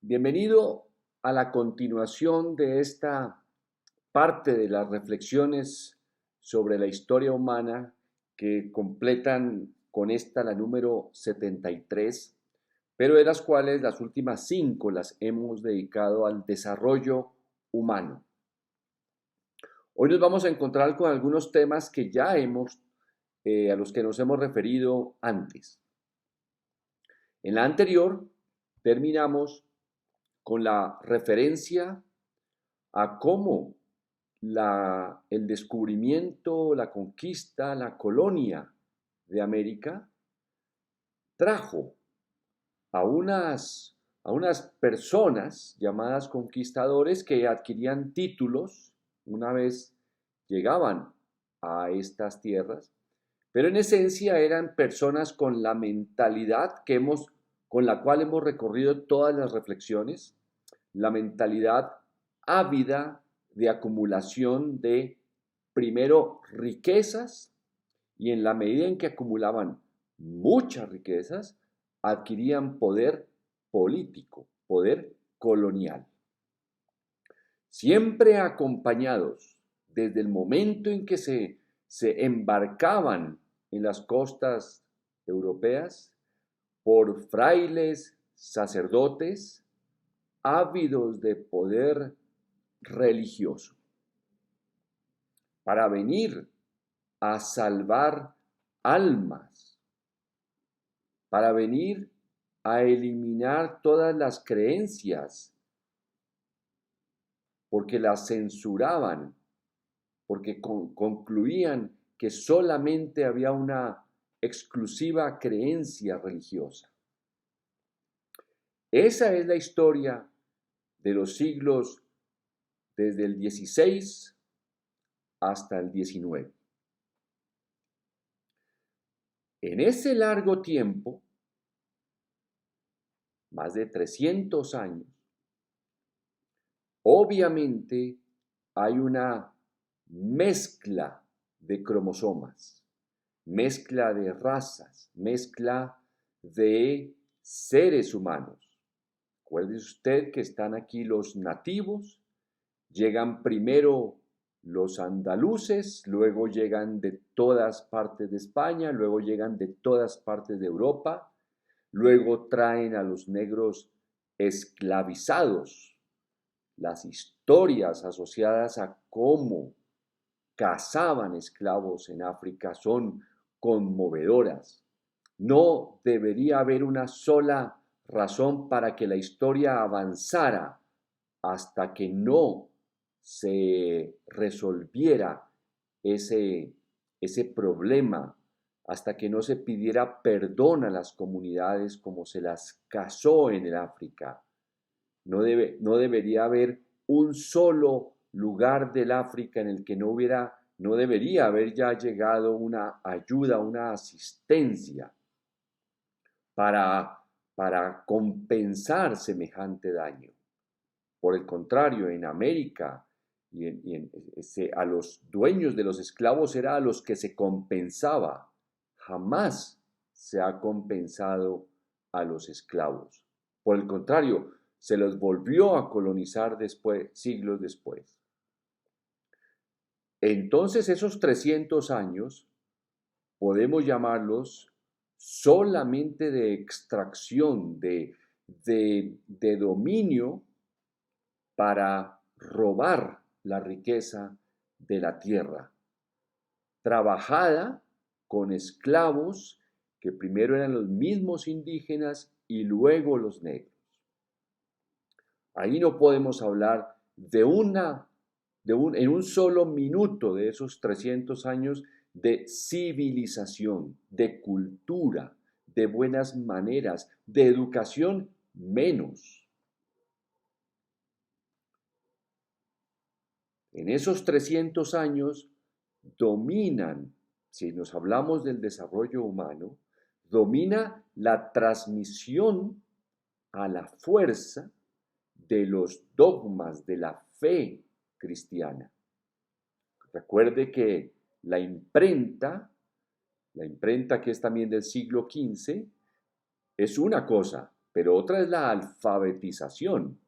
Bienvenido a la continuación de esta parte de las reflexiones sobre la historia humana que completan con esta la número 73, pero de las cuales las últimas 5 las hemos dedicado al desarrollo humano. Hoy nos vamos a encontrar con algunos temas que ya a los que nos hemos referido antes. En la anterior terminamos con la referencia a cómo el descubrimiento, la conquista, la colonia de América trajo a unas personas llamadas conquistadores que adquirían títulos una vez llegaban a estas tierras, pero en esencia eran personas con la mentalidad con la cual hemos recorrido todas las reflexiones, la mentalidad ávida de acumulación de, primero, riquezas, y en la medida en que acumulaban muchas riquezas, adquirían poder político, poder colonial. Siempre acompañados desde el momento en que se embarcaban en las costas europeas por frailes, sacerdotes, ávidos de poder religioso, para venir a salvar almas, para venir a eliminar todas las creencias, porque las censuraban, porque concluían que solamente había una exclusiva creencia religiosa. Esa es la historia de los siglos desde el 16 hasta el 19. En ese largo tiempo, más de 300 años, obviamente hay una mezcla de cromosomas, mezcla de razas, mezcla de seres humanos. Recuerde usted que están aquí los nativos, llegan primero los andaluces, luego llegan de todas partes de España, luego llegan de todas partes de Europa, luego traen a los negros esclavizados. Las historias asociadas a cómo cazaban esclavos en África son conmovedoras. No debería haber una sola razón para que la historia avanzara hasta que no se resolviera ese problema, hasta que no se pidiera perdón a las comunidades como se las cazó en el África. No debería haber un solo lugar del África en el que no debería haber ya llegado una ayuda, una asistencia para, para compensar semejante daño. Por el contrario, en América a los dueños de los esclavos era a los que se compensaba. Jamás se ha compensado a los esclavos. Por el contrario, se los volvió a colonizar siglos después. Entonces esos 300 años podemos llamarlos solamente de extracción, de dominio para robar la riqueza de la tierra, trabajada con esclavos que primero eran los mismos indígenas y luego los negros. Ahí no podemos hablar en un solo minuto de esos 300 años de civilización, de cultura, de buenas maneras, de educación menos. En esos 300 años dominan, si nos hablamos del desarrollo humano, domina la transmisión a la fuerza de los dogmas de la fe cristiana. Recuerde que la imprenta que es también del siglo XV, es una cosa, pero otra es la alfabetización.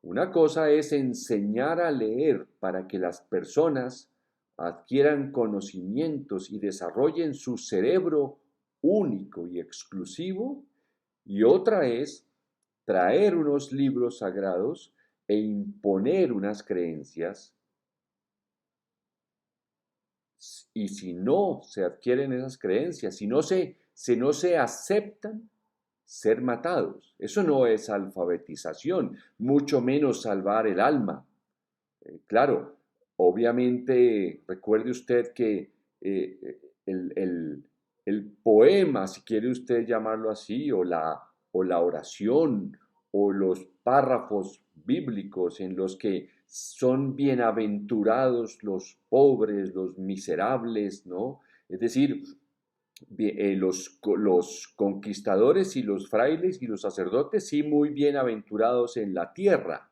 Una cosa es enseñar a leer para que las personas adquieran conocimientos y desarrollen su cerebro único y exclusivo, y otra es traer unos libros sagrados e imponer unas creencias, y si no se adquieren esas creencias, si no se aceptan, ser matados. Eso no es alfabetización, mucho menos salvar el alma. Claro, obviamente recuerde usted que el, el- el poema, si quiere usted llamarlo así, o la oración, o los párrafos bíblicos en los que son bienaventurados los pobres, los miserables, ¿no? Es decir, los conquistadores y los frailes y los sacerdotes, sí, muy bienaventurados en la tierra,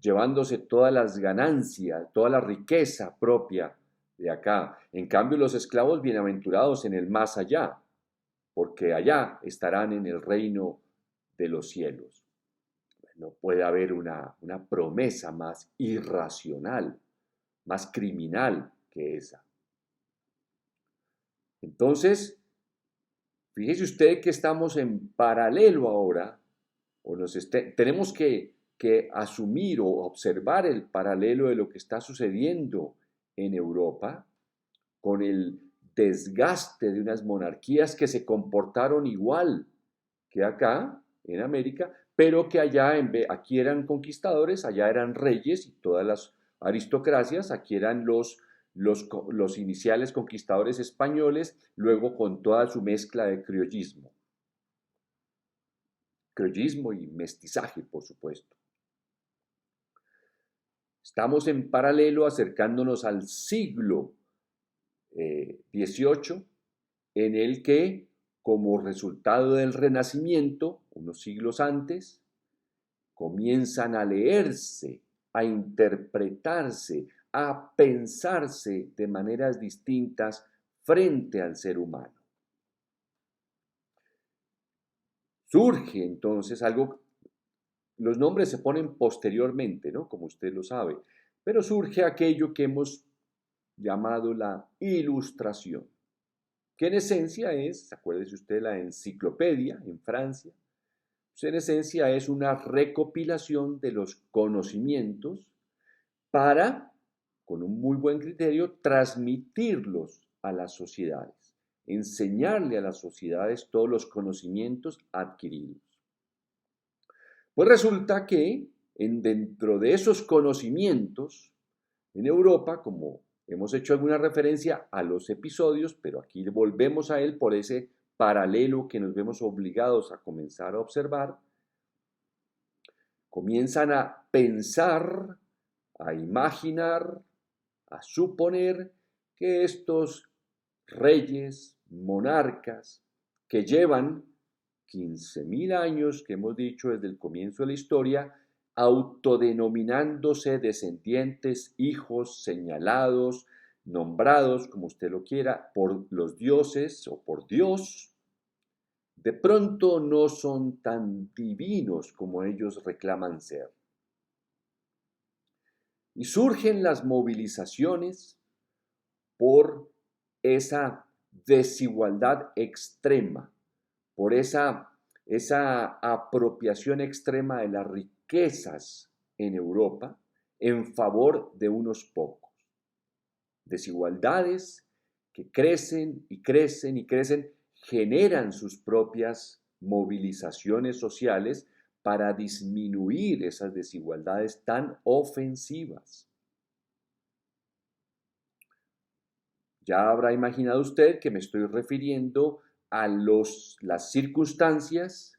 llevándose todas las ganancias, toda la riqueza propia de acá. En cambio, los esclavos bienaventurados en el más allá, porque allá estarán en el reino de los cielos. No puede haber una promesa más irracional, más criminal que esa. Entonces, fíjese usted que estamos en paralelo ahora, o tenemos que asumir o observar el paralelo de lo que está sucediendo en Europa con el desgaste de unas monarquías que se comportaron igual que acá, en América, pero que allá, aquí eran conquistadores, allá eran reyes y todas las aristocracias, aquí eran los iniciales conquistadores españoles, luego con toda su mezcla de criollismo y mestizaje, por supuesto. Estamos en paralelo acercándonos al siglo XVIII, en el que, como resultado del Renacimiento, unos siglos antes, comienzan a leerse, a interpretarse, a pensarse de maneras distintas frente al ser humano. Surge entonces algo, los nombres se ponen posteriormente, ¿no? Como usted lo sabe, pero surge aquello que hemos llamado la Ilustración, que en esencia es, acuérdese usted, la enciclopedia en Francia, pues en esencia es una recopilación de los conocimientos para, con un muy buen criterio, transmitirlos a las sociedades, enseñarle a las sociedades todos los conocimientos adquiridos. Pues resulta que dentro de esos conocimientos, en Europa, como hemos hecho alguna referencia a los episodios, pero aquí volvemos a él por ese paralelo que nos vemos obligados a comenzar a observar, comienzan a pensar, a imaginar, a suponer que estos reyes, monarcas, que llevan 15.000 años, que hemos dicho desde el comienzo de la historia, autodenominándose descendientes, hijos, señalados, nombrados, como usted lo quiera, por los dioses o por Dios, de pronto no son tan divinos como ellos reclaman ser. Y surgen las movilizaciones por esa desigualdad extrema, por esa apropiación extrema de las riquezas en Europa en favor de unos pocos. Desigualdades que crecen y crecen y crecen, generan sus propias movilizaciones sociales para disminuir esas desigualdades tan ofensivas. Ya habrá imaginado usted que me estoy refiriendo a las circunstancias,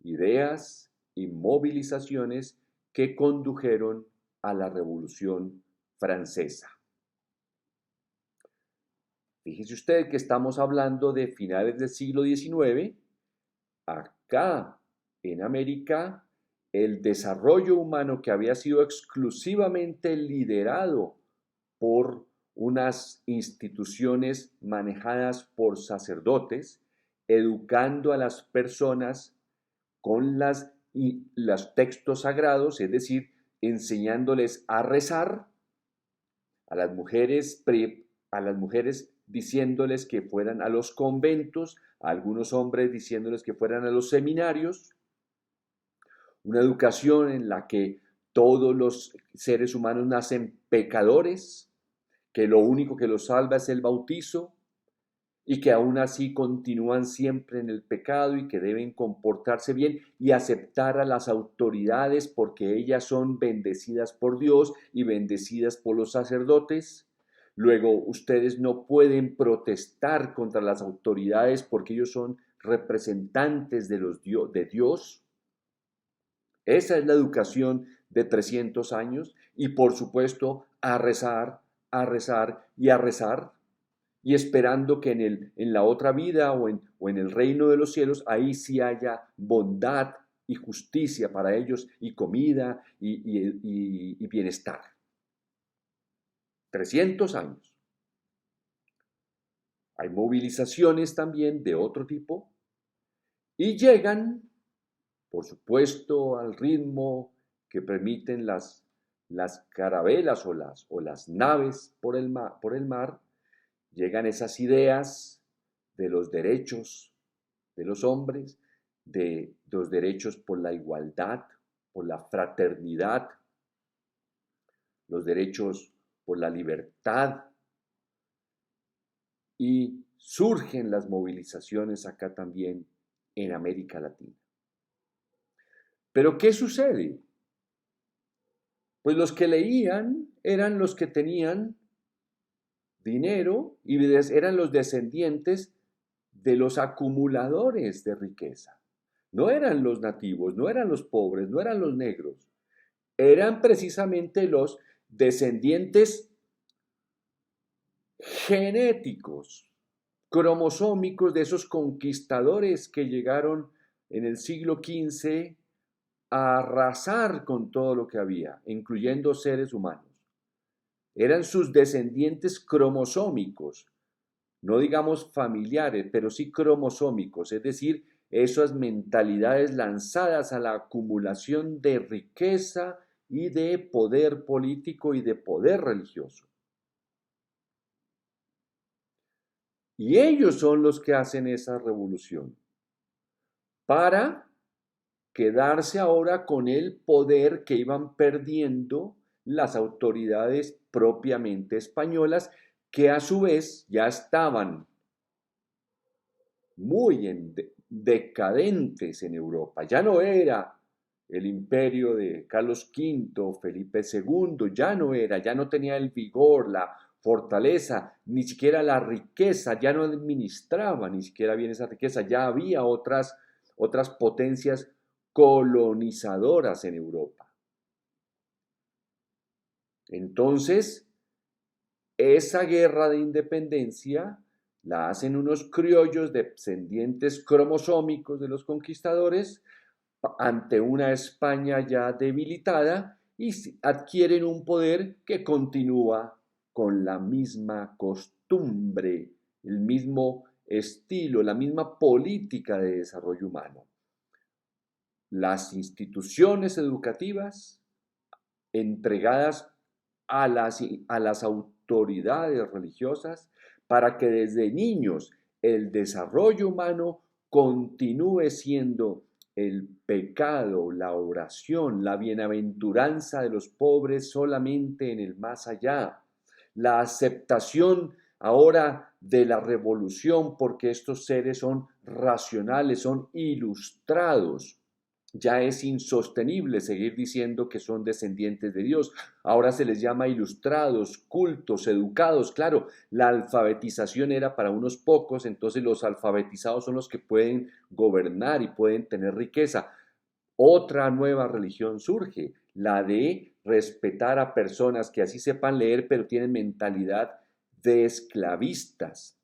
ideas y movilizaciones que condujeron a la Revolución Francesa. Fíjese usted que estamos hablando de finales del siglo XIX. Acá en América, el desarrollo humano que había sido exclusivamente liderado por unas instituciones manejadas por sacerdotes, educando a las personas con los textos sagrados, es decir, enseñándoles a rezar, a las mujeres, a las mujeres diciéndoles que fueran a los conventos, a algunos hombres diciéndoles que fueran a los seminarios, una educación en la que todos los seres humanos nacen pecadores, que lo único que los salva es el bautizo y que aún así continúan siempre en el pecado y que deben comportarse bien y aceptar a las autoridades porque ellas son bendecidas por Dios y bendecidas por los sacerdotes. Luego, ustedes no pueden protestar contra las autoridades porque ellos son representantes de Dios. Esa es la educación de 300 años y por supuesto a rezar, a rezar y a rezar y esperando que en la otra vida o en el reino de los cielos ahí sí haya bondad y justicia para ellos y comida y bienestar. 300 años. Hay movilizaciones también de otro tipo y llegan, por supuesto, al ritmo que permiten las carabelas o las naves por el mar, llegan esas ideas de los derechos de los hombres, de los derechos por la igualdad, por la fraternidad, los derechos por la libertad, y surgen las movilizaciones acá también en América Latina. Pero ¿qué sucede? Pues los que leían eran los que tenían dinero y eran los descendientes de los acumuladores de riqueza. No eran los nativos, no eran los pobres, no eran los negros. Eran precisamente los descendientes genéticos, cromosómicos de esos conquistadores que llegaron en el siglo XV a arrasar con todo lo que había, incluyendo seres humanos. Eran sus descendientes cromosómicos, no digamos familiares, pero sí cromosómicos, es decir, esas mentalidades lanzadas a la acumulación de riqueza y de poder político y de poder religioso. Y ellos son los que hacen esa revolución para quedarse ahora con el poder que iban perdiendo las autoridades propiamente españolas, que a su vez ya estaban muy decadentes en Europa. Ya no era el imperio de Carlos V, Felipe II, ya no tenía el vigor, la fortaleza, ni siquiera la riqueza, ya no administraba ni siquiera bien esa riqueza, ya había otras potencias colonizadoras en Europa. Entonces, esa guerra de independencia la hacen unos criollos descendientes cromosómicos de los conquistadores ante una España ya debilitada y adquieren un poder que continúa con la misma costumbre, el mismo estilo, la misma política de desarrollo humano. Las instituciones educativas entregadas a las autoridades religiosas para que desde niños el desarrollo humano continúe siendo el pecado, la oración, la bienaventuranza de los pobres solamente en el más allá, la aceptación ahora de la revolución porque estos seres son racionales, son ilustrados. Ya es insostenible seguir diciendo que son descendientes de Dios. Ahora se les llama ilustrados, cultos, educados. Claro, la alfabetización era para unos pocos, entonces los alfabetizados son los que pueden gobernar y pueden tener riqueza. Otra nueva religión surge, la de respetar a personas que así sepan leer, pero tienen mentalidad de esclavistas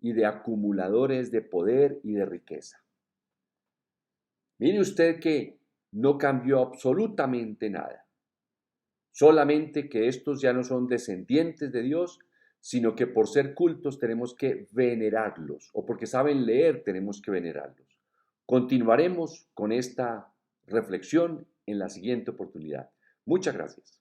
y de acumuladores de poder y de riqueza. Mire usted que no cambió absolutamente nada, solamente que estos ya no son descendientes de Dios, sino que por ser cultos tenemos que venerarlos, o porque saben leer tenemos que venerarlos. Continuaremos con esta reflexión en la siguiente oportunidad. Muchas gracias.